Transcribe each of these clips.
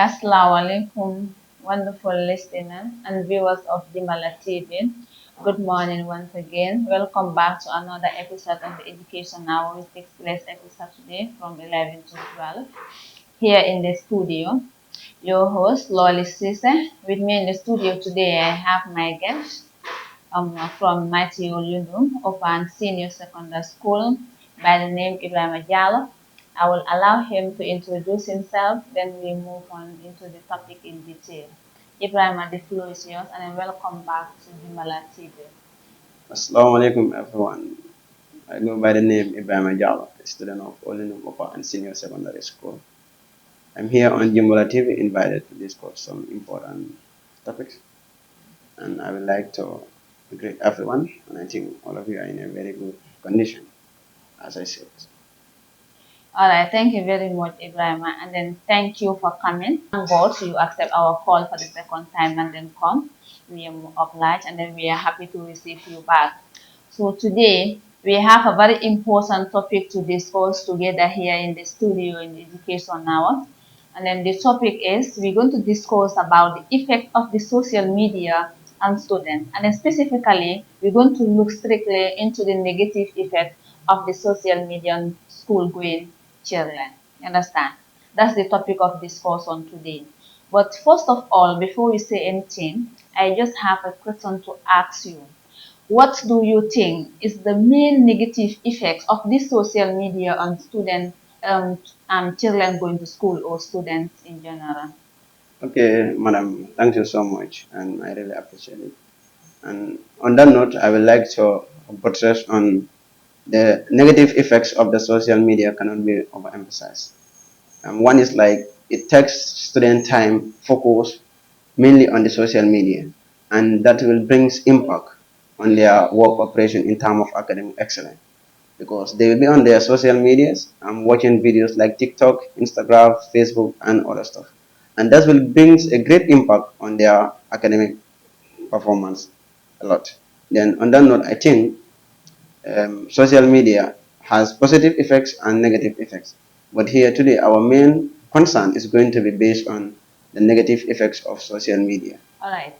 Assalamu alaikum, wonderful listeners and viewers of Dimala TV. Good morning once again. Welcome back to another episode of the Education Hour, which takes place every Saturday from 11 to 12. Here in the studio, your host, Loli Sise. With me in the studio today, I have my guest from Matthew Lundum of an senior secondary school by the name Ibrahim Jallo. I will allow him to introduce himself, then we move on into the topic in detail. Ibrahim, the floor is yours, and welcome back to Jimala TV. Assalamu alaikum everyone. I go by the name Ibrahim Ajala, a student of Olinum Upper and Senior Secondary School. I'm here on Jimbola TV invited to discuss some important topics, and I would like to greet everyone, and I think all of you are in a very good condition, as I said. All right, thank you very much, Ibrahim, and then thank you for coming on board. So you accept our call for the second time and then come. We are obliged, and then we are happy to receive you back. So today we have a very important topic to discuss together here in the studio in the Education Hour. And then the topic is we're going to discuss about the effect of the social media on students. And then specifically, we're going to look strictly into the negative effect of the social media on school going children. You understand? That's the topic of discussion today. But first of all, before we say anything, I just have a question to ask you. What do you think is the main negative effects of this social media on students and children going to school or students in general? Okay, madam, thank you so much, and I really appreciate it. And on that note, I would like to buttress on the negative effects of the social media cannot be overemphasized. One is like it takes student time, focus mainly on the social media, and that will brings impact on their work operation in terms of academic excellence because they will be on their social medias and watching videos like TikTok, Instagram, Facebook, and other stuff, and that will brings a great impact on their academic performance a lot. Then on that note, I think social media has positive effects and negative effects. But here today, our main concern is going to be based on the negative effects of social media. All right.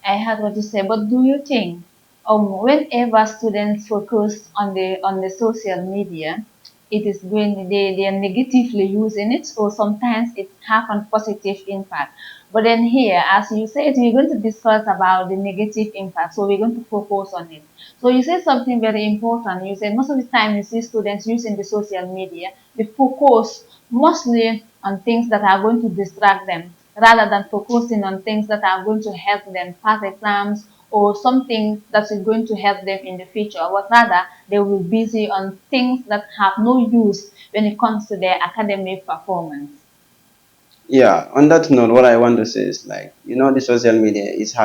I heard what you say, but do you think whenever students focus on the social media, it is going they are negatively using it, or sometimes it have a positive impact. But then here, as you said, we're going to discuss about the negative impact, so we're going to focus on it. So you said something very important. You said most of the time you see students using the social media, they focus mostly on things that are going to distract them rather than focusing on things that are going to help them pass exams or something that is going to help them in the future, but rather they will be busy on things that have no use when it comes to their academic performance. Yeah, on that note, what I want to say is like, the social media is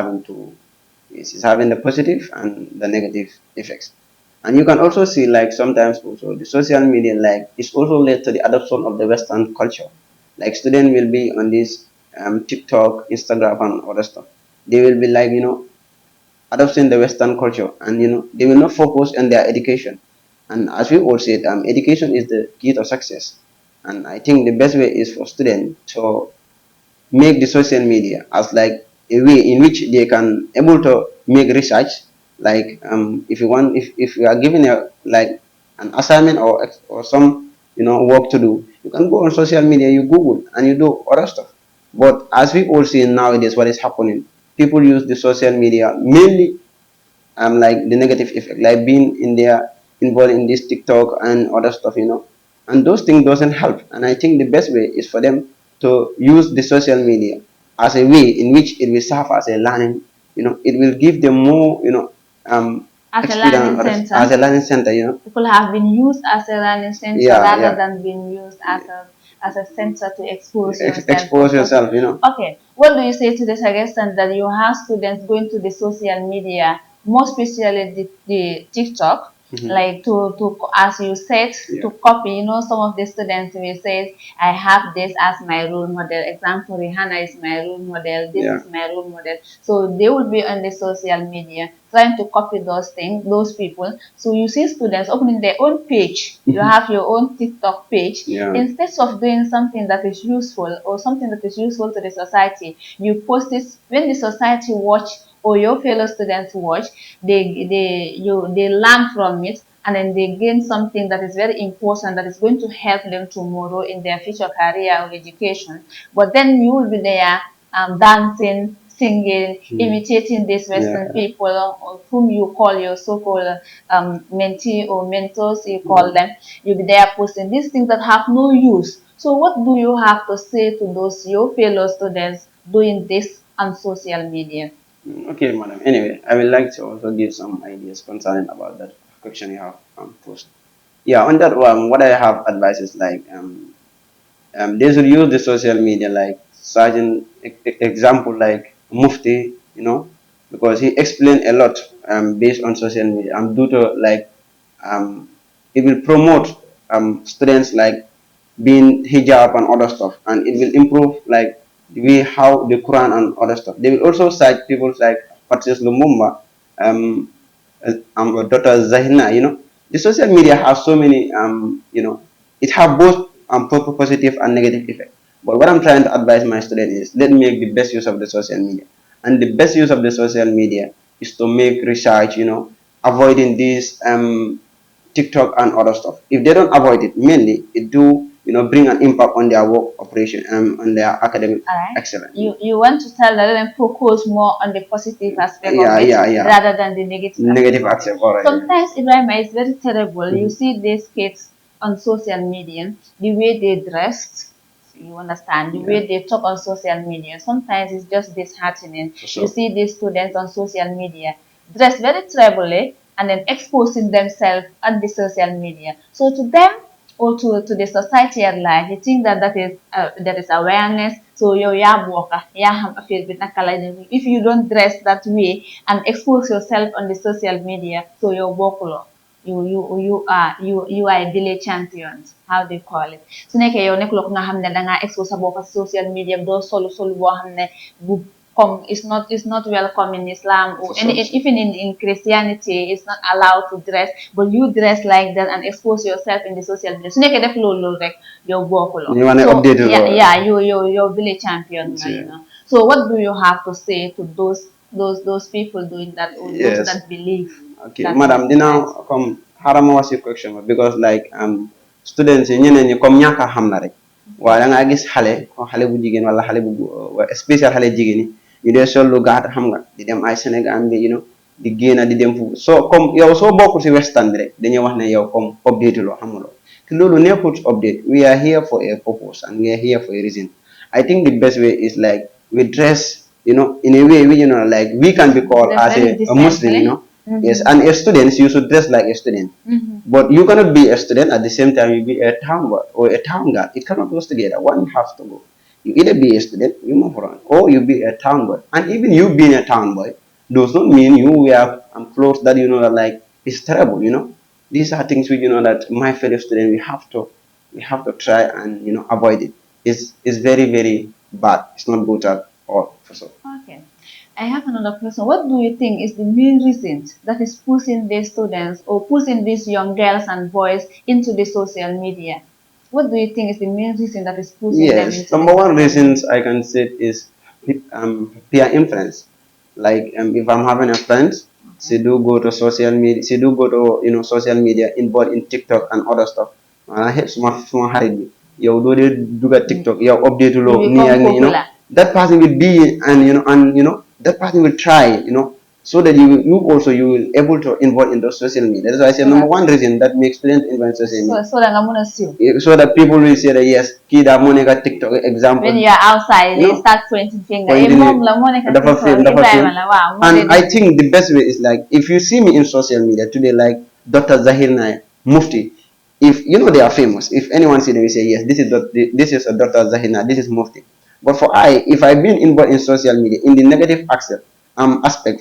is having the positive and the negative effects. And you can also see like sometimes also the social media like is also led to the adoption of the Western culture. Like students will be on this TikTok, Instagram, and other stuff. They will be like adopting the Western culture, and they will not focus on their education. And as we all said, education is the key to success. And I think the best way is for students to make the social media as like a way in which they can able to make research. Like if you want, if you are given a like an assignment or some work to do, you can go on social media, you Google and you do other stuff. But as we all see nowadays, what is happening? People use the social media mainly like the negative effect, like being in their involved in this TikTok and other stuff. And those things doesn't help. And I think the best way is for them to use the social media as a way in which it will serve as a learning. It will give them more, As a learning experience as center, a learning center. it could have been used as a learning center Yeah, rather yeah. than being used as a center to expose yourself or Expose something. yourself. Okay, what do you say to the suggestion that you have students going to the social media, more especially the TikTok? like to as you said, to copy. Some of the students will say, I have this as my role model. Example, Rihanna is my role model, this Yeah. is my role model. So they will be on the social media trying to copy those things, those people. So you see students opening their own page. You have your own TikTok page. Yeah. Instead of doing something that is useful or something that is useful to the society, you post it when the society watch or your fellow students watch, they learn from it, and then they gain something that is very important, that is going to help them tomorrow in their future career or education. But then you will be there dancing, singing, imitating these Western people whom you call your so-called mentee or mentors, you call them. You'll be there posting these things that have no use. So what do you have to say to those your fellow students doing this on social media? Okay, madam. Anyway, I would like to also give some ideas concerning about that question you have posed. Yeah, on that one, what I have advice is like they should use the social media like certain example like Mufti, because he explained a lot based on social media. Due to like um, it will promote students like being hijab and other stuff, and it will improve like the way how the Quran and other stuff. They will also cite people like Patrice Lumumba, Dr. Zahina. The social media has so many it have both positive and negative effect. But what I'm trying to advise my students is let me make the best use of the social media. And the best use of the social media is to make research, avoiding this TikTok and other stuff. If they don't avoid it, mainly it do bring an impact on their work operation and on their academic All right. excellence. You want to tell them focus more on the positive aspect of it Yeah. rather than the negative Negative aspect of aspect, it. all right. Sometimes, Ibrahim, it's very terrible. You see these kids on social media, the way they dressed, you understand, the way they talk on social media. Sometimes it's just disheartening. You see these students on social media dressed very trebly and then exposing themselves on the social media. So to them, or to the society at large, you think that is awareness. So if you don't dress that way and expose yourself on the social media, so you're vocal. You are a delay champions, how they call it. Su nekkee yow nekkuloo ko nga xam ne dangaa expose sa bopp social media doo solu boo xam ne bu come is not welcome in Islam or even in Christianity. It's not allowed to dress, but you dress like that and expose yourself in the social media. Su nekkee def loolu rek yow bokkuloo. You want to update it, Yeah, you're village champion, So what do you have to say to those people doing that or those that believe? Okay, madam, dina comme harama wasi question because like students yi ñeneen ñi comme ñàkk a xam la rek waaye da ngaa gis xale ko xale bu jigéen wala xale bu spécial xale jigéen yi ñu dee sol lu gaat xam nga di dem ay Sénégal bi di génn di dem fu soo comme yow soo bokkul si western bi rek dañuy wax ne yow comme update loo xamuloo te loolu nekkul update. We are here for a purpose and we are here for a reason. I think the best way is like we dress in a way we like we can be called as a Muslim. Yes, and as students, you should dress like a student. But you cannot be a student at the same time you be a town boy or a town girl. It cannot go together. One has to go. You either be a student, you move around, or you be a town boy. And even you being a town boy does not mean you wear clothes that that like is terrible. These are things that my fellow student we have to try and avoid it. It's very very bad. It's not good at all for sure. Okay. I have another question. What do you think is the main reason that is pushing these students or pushing these young girls and boys into the social media? What do you think is the main reason that is pushing them into number one reasons I can say is peer influence. Like if I'm having a friend, she do go to social media, she do go to social media involved in TikTok and other stuff. I have small hide yow do de duga TikTok yow update lo ni ak ni that person will be and that person will try so that you also you will able to involve in the social media. That's why I say number one reason that makes students involve in social media. So that people will say that yes, kid that Monica TikTok example. When you are outside, they start pointing finger. And I think the best way is like if you see me in social media today, like Dr. Zahir Naik, Mufti. If they are famous, if anyone see them, we say yes, this is a Dr. Zahir Naik, this is Mufti. But if I've been involved in social media in the negative aspect,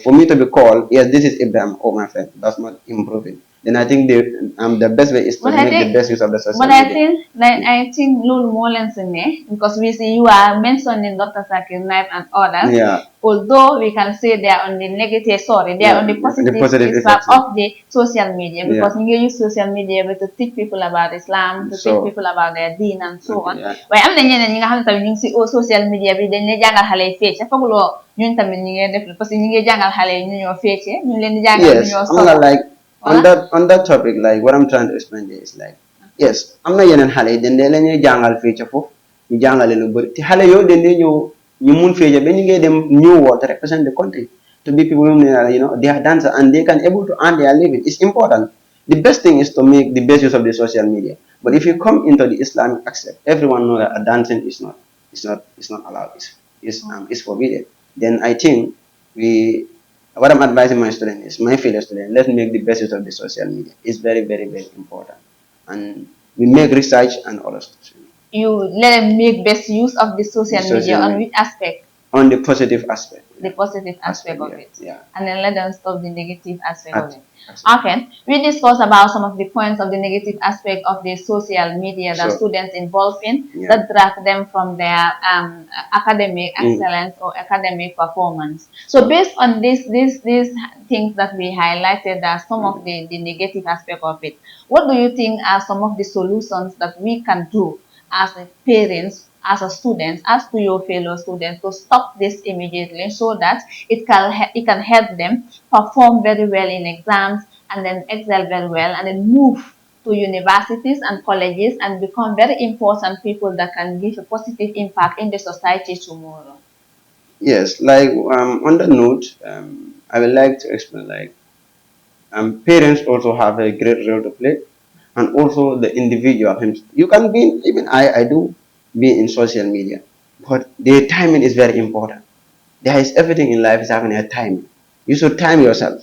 for me to be called, yes, this is Ibrahim, oh my friend, that's not improving. then I think the best way is to But I make the think, best use of the social but I media. think, like, I think Lulu Mullins in there, because we see you are mentioning Dr. Zakir Naik and others. Yeah, Although we can say they are on the negative, sorry, they are yeah, on the the positive positive aspect effects. Yeah. of the social media, Yeah. because you use social media to teach people about Islam, to teach So people about their deen and so okay, on. yeah. Waaye am na ñeneen ñi nga xam ne tamit ñu ngi si social media bi dañ leen jàngal xale yi fecce fooguloo ñun tamit ñu ngi def parce que ñu ngi jàngal xale yi ñu ñoo fecce ñu ngi leen di jàngal ñu Yes, ñoo I'm solo not like voilà. on that topic. Like what I'm trying to explain there is like yes, I'm not yenen xale den de lañuy jangal fi ci fofu ñu jangalé lu bari ti xale yo den de ñew ñu mun fee ben ngay dem new world to represent the country to be people who they are dancers and they can able to earn their living. It's important. The best thing is to make the best use of the social media. But if you come into the Islamic aspect, everyone know that dancing is not allowed. It's forbidden. Then I think we what I'm advising my student is my fellow student, let's make the best use of the social media. It's very, very, very important. And we make research and all that stuff. You let them make best use of the The social media social on media. which aspect? On the positive aspect. The positive aspect of Yeah. it. Yeah. And then let them stop the negative aspect of At- it. Absolutely. Okay, we discussed about some of the points of the negative aspect of the social media that So students involved in yeah. that drag them from their academic Mm. excellence or academic performance. So based on these things that we highlighted, that some of the negative aspect of it, what do you think are some of the solutions that we can do as a parents, as a students, as to your fellow students, to stop this immediately so that it can help them perform very well in exams and then excel very well and then move to universities and colleges and become very important people that can give a positive impact in the society tomorrow. Yes, like on the note, I would like to explain like parents also have a great role to play, and also the individual himself. You can be even I do be in social media, but the timing is very important. There is everything in life is having a time. You should time yourself.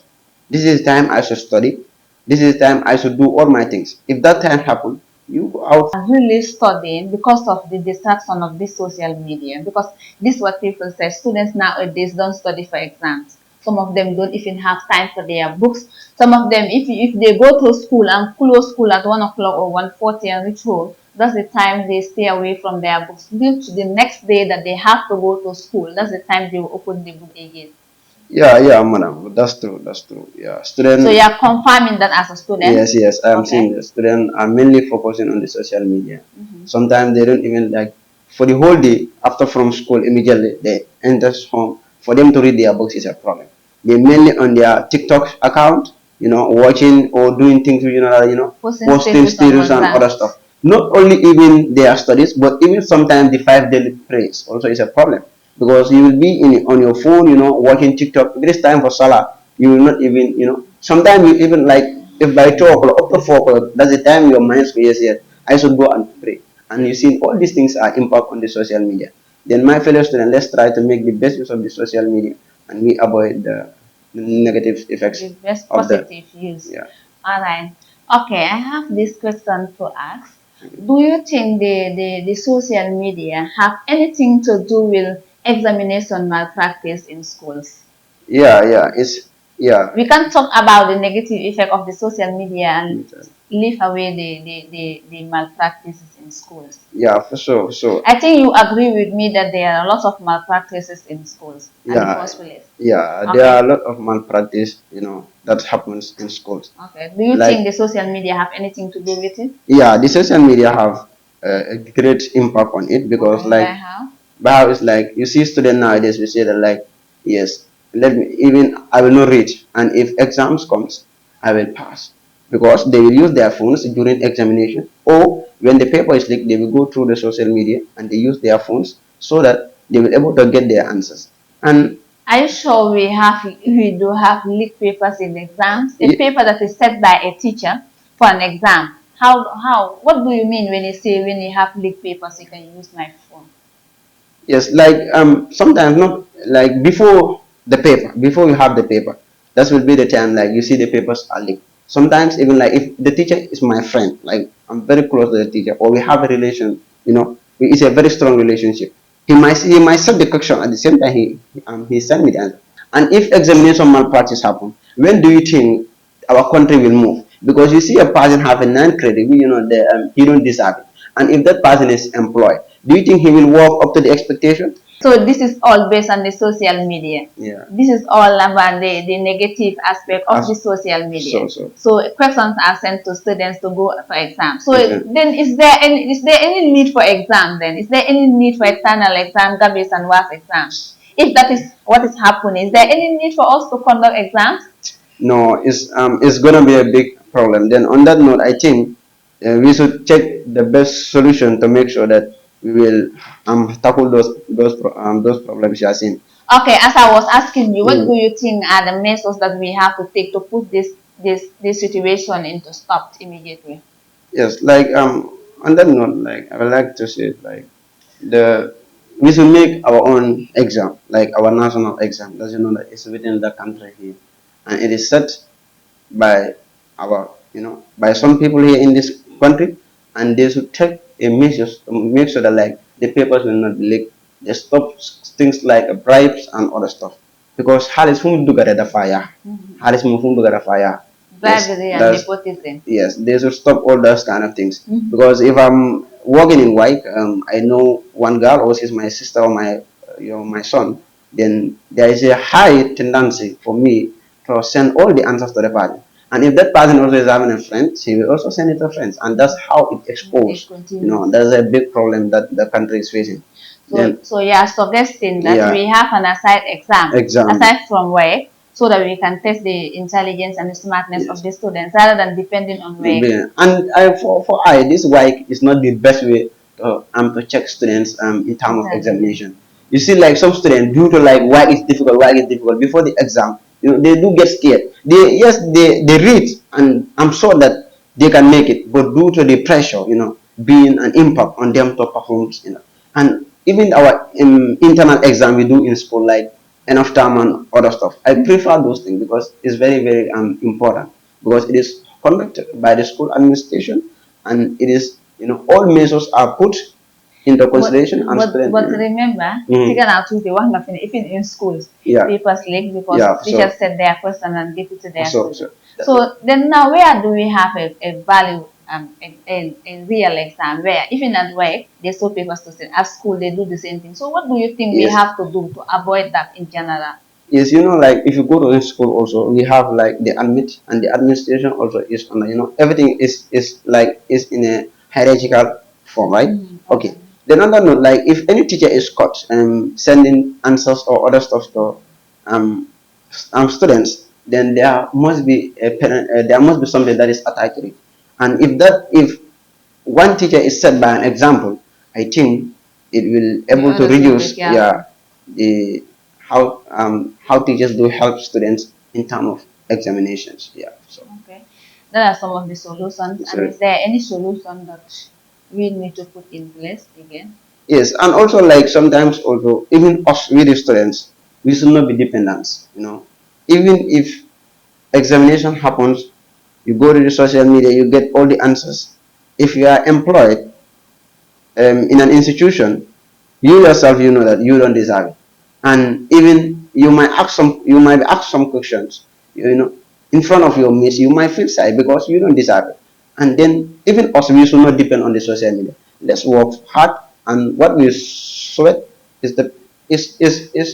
This is time I should study. This is time I should do all my things. If that time happen, you go out. Are really studying because of the distraction of this social media. Because this is what people say. Students nowadays don't study for exams. Some of them don't even have time for their books. Some of them, if they go to school and close school at 1 o'clock or 1:40 and reach home, that's the time they stay away from their books. Till to the next day that they have to go to school, that's the time they will open the book again. Yeah, yeah, madam. That's true. That's true. Yeah, student. So you are confirming that as a student? Yes, yes, I'm seeing Okay. the students are mainly focusing on the social media. Mhm. Sometimes they don't even like for the whole day after from school immediately they enter home. For them to read their books is a problem. They're mainly on their TikTok account, watching or doing things, Posting posting status on status and other WhatsApp. stuff. Not only even their studies, but even sometimes the 5 daily prayers also is a problem because you will be on your phone, watching TikTok. If it is time for Salah, you will not even, sometimes you even like if by 2 o'clock up to 4 o'clock, that's the time your mind says, yes, I should go and pray. And you see, all these things are impact on the social media. Then, my fellow students, let's try to make the best use of the social media and we avoid the negative effects The best of that. positive use. Yeah. All right. Okay, I have this question to ask. Do you think the social media have anything to do with examination malpractice in schools? Yeah, yeah, yeah. We can talk about the negative effect of the social media and leave away the malpractices in schools. Yeah, for sure, for sure. I think you agree with me that there are lots of malpractices in schools at the Yeah, first place. yeah. There Okay. are a lot of malpractice, that happens in schools. Okay. Do you Like, think the social media have anything to do with it? yeah, the social media have a great impact on it because, Okay. By like, how? how it's like you see students nowadays, we say that like, yes, let me even I will not read, and if exams comes, I will pass because they will use their phones during examination, or when the paper is leaked, they will go through the social media and they use their phones so that they will able to get their answers. And Are you sure we do have leaked papers in exams? A y- paper that is set by a teacher for an exam. How what do you mean when you say when you have leaked papers you can use my phone? yes, like sometimes not like before you have the paper, that will be the time like you see the papers are leaked. Sometimes even like if the teacher is my friend, like I'm very close to the teacher, or we have a relation, it's a very strong relationship. He might set the question at the same time he sent me the answer. And if examination malpractice happen, when do you think our country will move? because you see a person having 9 credit, he don't deserve it. And if that person is employed, do you think he will work up to the expectation? So this is all based on the social media. Yeah. This is all about the negative aspect of the social media. So questions are sent to students to go for exam. So then is there any need for exam then? Is there any need for external exam, GABIS and WAS exam? If that is what is happening, is there any need for us to conduct exams? No, it's gonna be a big problem. Then on that note, I think we should check the best solution to make sure that we will tackle those problems you are seeing. Okay, as I was asking you, what do you think are the measures that we have to take to put this situation into stop immediately? Yes, like on that note, like I would like to say, like the we should make our own exam, like our national exam. Does you know that it's within the country here, and it is set by by some people here in this country, and they should take a measures to make sure that like the papers will not be leaked. They stop things like bribes and other stuff, because halis whom do the fire, halis whom do the fire. Bribery and nepotism. Yes, they should stop all those kind of things. Because if I'm working in white, I know one girl, or she's my sister or my son, then there is a high tendency for me to send all the answers to the party. And if that person also is having a friend, she will also send it to friends. And that's how it exposed. That's a big problem that the country is facing. So you are suggesting that we have an aside exam aside from work, so that we can test the intelligence and the smartness of the students rather than depending on work. And this work is not the best way to check students in terms of examination. You see, like some students, due to like work is difficult, before the exam, they do get scared. They read, and I'm sure that they can make it, but due to the pressure, being an impact on them to perform, and even our internal exam we do in school, like enough time and other stuff. I prefer those things because it's very, very important, because it is conducted by the school administration, and it is all measures are put into consideration. But remember, even in schools, papers leak because teachers set their question and give it to their students. So then now where do we have a value a real exam where even at work they show papers to students, at school they do the same thing? So what do you think we have to do to avoid that in general? Yes, like if you go to school also, we have like the admit, and the administration also is on everything is in a hierarchical form, right? Okay. Then on that note, like if any teacher is caught sending answers or other stuff to students, then there must be something that is attached to it. And if one teacher is set by an example, I think it will able to reduce the how teachers do help students in terms of examinations. Okay, there are some of the solutions. And is there any solution that we need to put in place again? Yes, and also like sometimes also even us, we the students, we should not be dependents. Even if examination happens, you go to the social media, you get all the answers. If you are employed in an institution, you yourself you know that you don't deserve it, and even you might ask some questions, in front of your mates. You might feel shy because you don't deserve it. And then even us, we should not depend on the social media. Let's work hard, and what we sweat is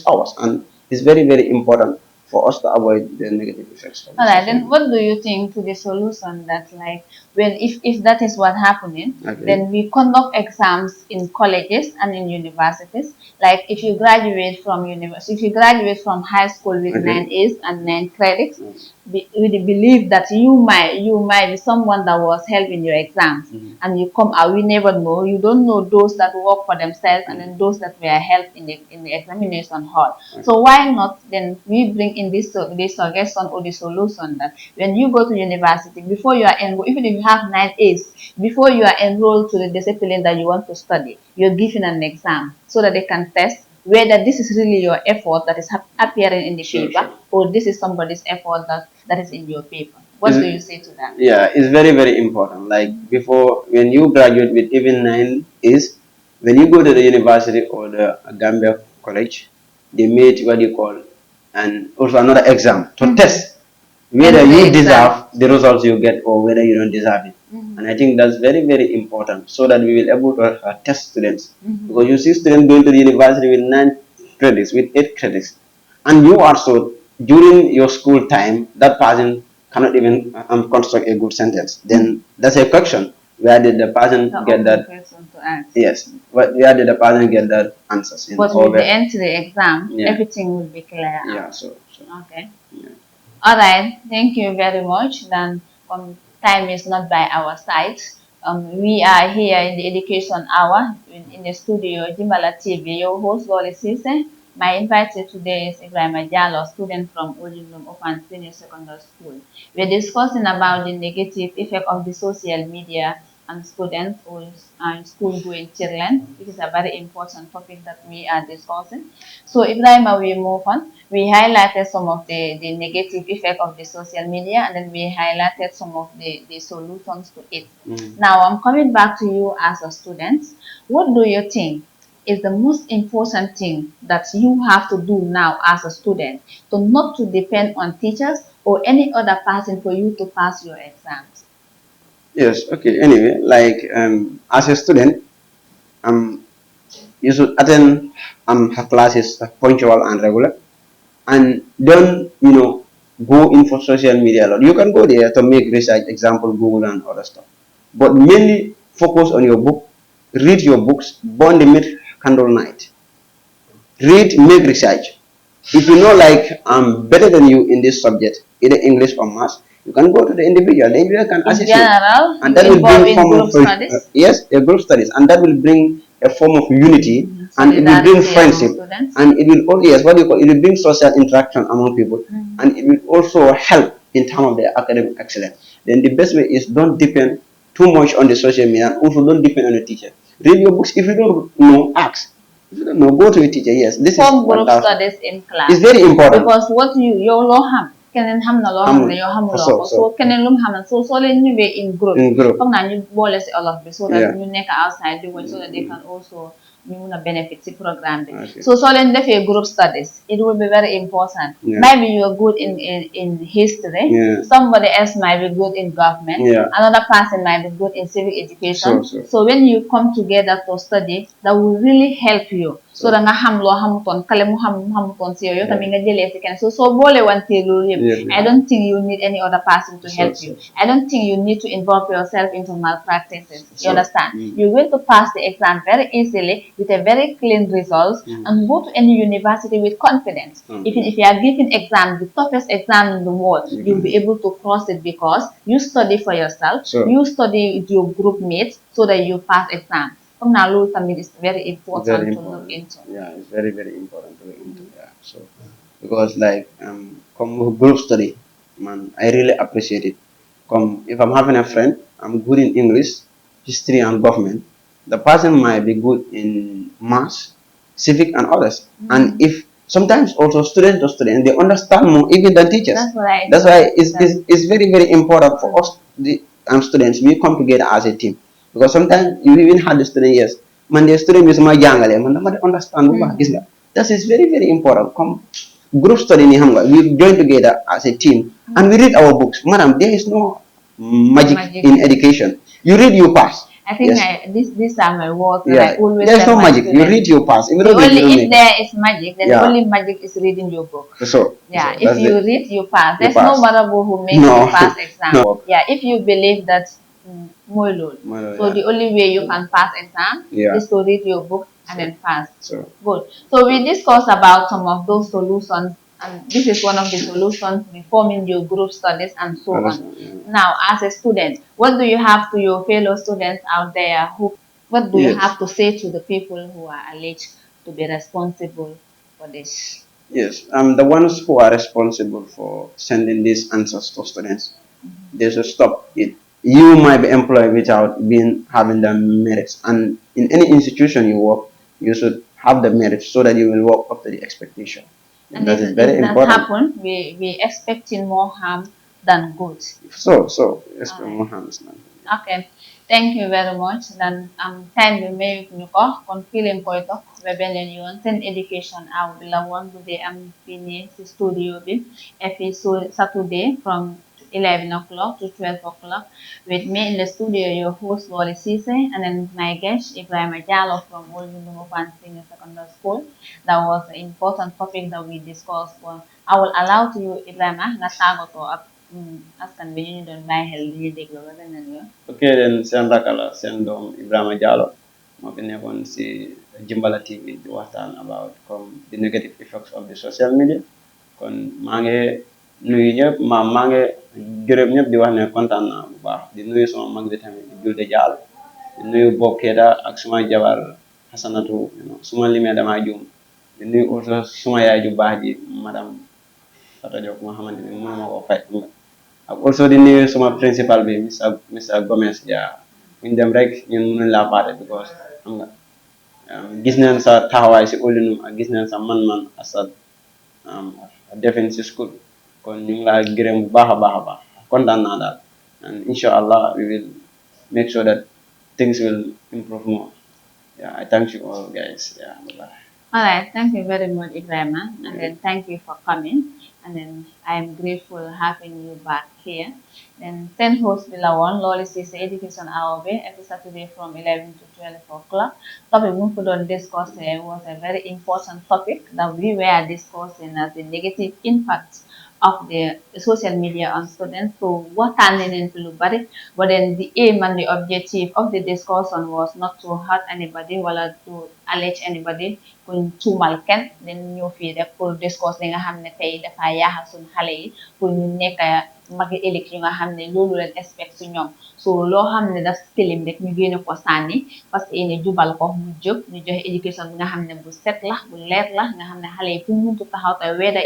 ours, and it's very, very important for us to avoid the negative effects. All right, then what do you think to the solution that like if that is what happening, then we conduct exams in colleges and in universities. Like if you graduate from high school with 9 A's and 9 credits, we believe that you might be someone that was helping your exams, and you come out. We never know. You don't know those that work for themselves and then those that were helped in the examination hall. So why not then we bring in this suggestion or the solution that when you go to university, before you are enrolled, even if you have 9 A's, before you are enrolled to the discipline that you want to study, you're given an exam so that they can test whether this is really your effort that is appearing in the paper, or this is somebody's effort that is in your paper. What do you say to that? Yeah, it's very, very important. Like before, when you graduate with even 9 A's, when you go to the university or the Gambia college, they made what you call and also another exam to test whether And the you exam. deserve the results you get or whether you don't deserve it. And I think that's very, very important so that we will able to test students. Because you see students going to the university with 9 credits, with 8 credits, and you are so during your school time that person cannot even construct a good sentence. Then that's a question. Where did the person The get open that? question to ask. Yes. Where did the person get that answers in? But Or with the where? entry exam, Yeah. everything will be clear. Yeah. So. Okay. Yeah. All right. Thank you very much. Then time is not by our side. We are here in the education hour in the studio, Jimbala TV. Your host, Loli Sise. My invitee today is Ibrahim Diallo, student from Olindum Open Senior Secondary School. We're discussing about the negative effect of the social media on students or school going children, which is a very important topic that we are discussing. So Ibrahim, we move on. We highlighted some of the negative effect of the social media, and then we highlighted some of the solutions to it. Now I'm coming back to you as a student. What do you think is the most important thing that you have to do now as a student to not to depend on teachers or any other person for you to pass your exams? Yes. Okay. Anyway, like as a student, um, you should attend her classes punctual and regular, and don't go in for social media a lot. You can go there to make research, example Google and other stuff, but mainly focus on your book. Read your books. Burn the mid candle night. Read, make research. If you know like I'm better than you in this subject, either English or maths, you can go to the individual. The individual can In assist you, general, and you that will involve bring in form group of studies, yes, a group studies, and that will bring a form of unity, and it will bring solidarity among friendship, students. and it will also yes, what do you call it will bring social interaction among people, and it will also help in terms of their academic excellence. Then the best way is don't depend too much on the social media, and also don't depend on the teacher. Read your books. If you don't know, ask. If you don't know, go to a teacher. Yes, this is Form group 1,000. studies in class. It's very important. Because what you loo xam keneen xam na loo xam ne yow xamuloo ko so keneen lu mu xamal soo leen ñëwee in group foog naa ñu boole si olof bi so that ñu nekk outside di watch so that they can also ñu mun a benefit si programme bi so soo leen defee group studies it will be very important maybe you are good in history somebody else might be good in government another person might be good in civic education so when you come together to study that will really help you so da nga xam loo xamutoon kale mu xamutoon si yow tamit nga jëlee si kenn so boole wante loolu yëpp I don't think you need any other person to help you I don't think you need to involve yourself into malpractices you understand you're going to pass the exam very easily with a very clean result and go to any university with confidence even if you are giving exam the toughest exam in the world you'll be able to cross it because you study for yourself you study with your group mates so that you pass exam now tamit is very important to look into. Yeah, it's very, very important to look into. Yeah. So because like come group study, man, I really appreciate it. Come if I'm having a friend, I'm good in English, history and government. The person might be good in maths, civic and others. And if sometimes also student to student, they understand more even than teachers. That's why it's very, very important for us the students, we come together as a team. Because sometimes you even had the student, yes, man, the student is my jangale, man, I understand. That is very, very important. Come group study ni hamga, we join together as a team and we read our books. Madam, there is no magic in education. You read, you pass. I think these are my words. Yeah. I always There's no tell my magic. You students. read, you pass. Even though If there is magic, then only magic is reading your book. So if you read, you pass. There's no variable who makes you pass exam. Yeah, if you believe that so the only way you can pass exam is to read your book and then pass. Good. So we discussed about some of those solutions, and this is one of the solutions: reforming your group studies and so on. Now, as a student, what do you have to your fellow students out there? What do you have to say to the people who are alleged to be responsible for this? Yes, the ones who are responsible for sending these answers to students, they should stop it. You might be employed without having the merits, and in any institution you work, you should have the merits so that you will work up to the expectation. And that is very important. That happen, we expecting more harm than good. So expect more harm. Okay, thank you very much. Then time bi mayut ñu ko kon fii leen koy toog ba beneen yoon seen education hour bi la woon bu dee am fii nii si studio bi every Saturday from 11 o'clock to 12 o'clock with me in the studio, your host Loli Cisse, and then my guest Ibrahima Jallow from Old Nungopan Senior Secondary School. That was an important topic that we discussed. Well, I will allow to you Ibrahima nga tàggatoo ak askan bi ñu doon bàyyi xel di ñu déglu ba beneen yoon. ok then seen rakk la seen doom Ibrahima Jallow moo fi nekkoon si Jimbala TV di waxtaan about comme the negative effects of the social media kon maa ngi nuyu ñëpp maa ngi gërëm ñëpp di wax ne kontaan naa bu baax di nuyu sama mag bi tamit di Julde Jallow di nuyu Bob Keita ak suma jabar Hasanatu suma limee damaa juum di nuyu aussi suma yaay ju baax ji madame Fatou Diop nga xamante ni mënuma koo fay ak also di nuyu suma principal bi Mr Gomez ja buñ dem rek ñun mënuñ laa faate because xam nga gis neen sa taxawaay si Olinum ak gis neen sa man-man asa defin si school kon ñu ngi laa gërëm bu baax a baax a baax kontaan naa daal and inshallah we will make sure that things will improve more. Yeah, I thank you all guys. Yeah, bye. All right, thank you very much, Ibrahima, and then thank you for coming. And then I'm grateful having you back here. Then 10 hosts Bilawan, Loli CC Education Hour every Saturday from 11 to 12 o'clock. Topic we could on discuss was a very important topic that we were discussing as the negative impact of the social media on students. So what into Lubari, but then the aim and the objective of the discussion was not to hurt anybody or to allege anybody kuñ tuumal kenn dañ ñëw fii rek pour discuss li nga xam ne tey dafa yaaxal suñ xale yi pour ñu nekk magi ëllëg yu nga xam ne loolu leen expect su ñoom so loo xam ne daf tilim rek ñu génne ko sànni parce que ne jubal ko mu jóg ñu joxe éducation bi nga xam ne bu set la bu leer la nga xam ne xale yi fu ñu muntu taxaw te whether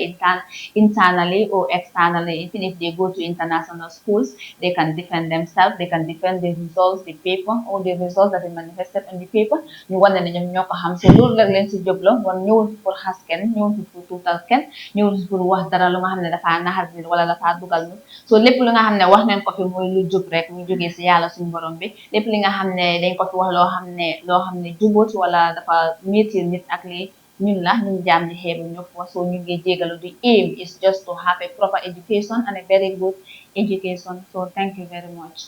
internally or externally even if they go to international schools they can defend themselves, they can defend the results, the paper or the results that they manifested on the paper ñu wane ne ñoom ñoo ko xam so loolu rek leen si jublo wan ñëwul fi pour xas kenn ñëwul fi pour tuutal kenn ñëwul fi pour wax dara lu nga xam ne dafa naxar nit wala dafa dugal nit so lépp lu nga xam ne wax nañ ko fi muy lu jub rek mu jógee si yàlla suñu borom bi lépp li nga xam ne dañ ko fi wax loo xam ne jubut wala dafa métti nit ak lii ñun la ñun jaam ñi xeebu ñu fa so ñu ngi jégalu the aim is just to have a proper education and a very good education so thank you very much.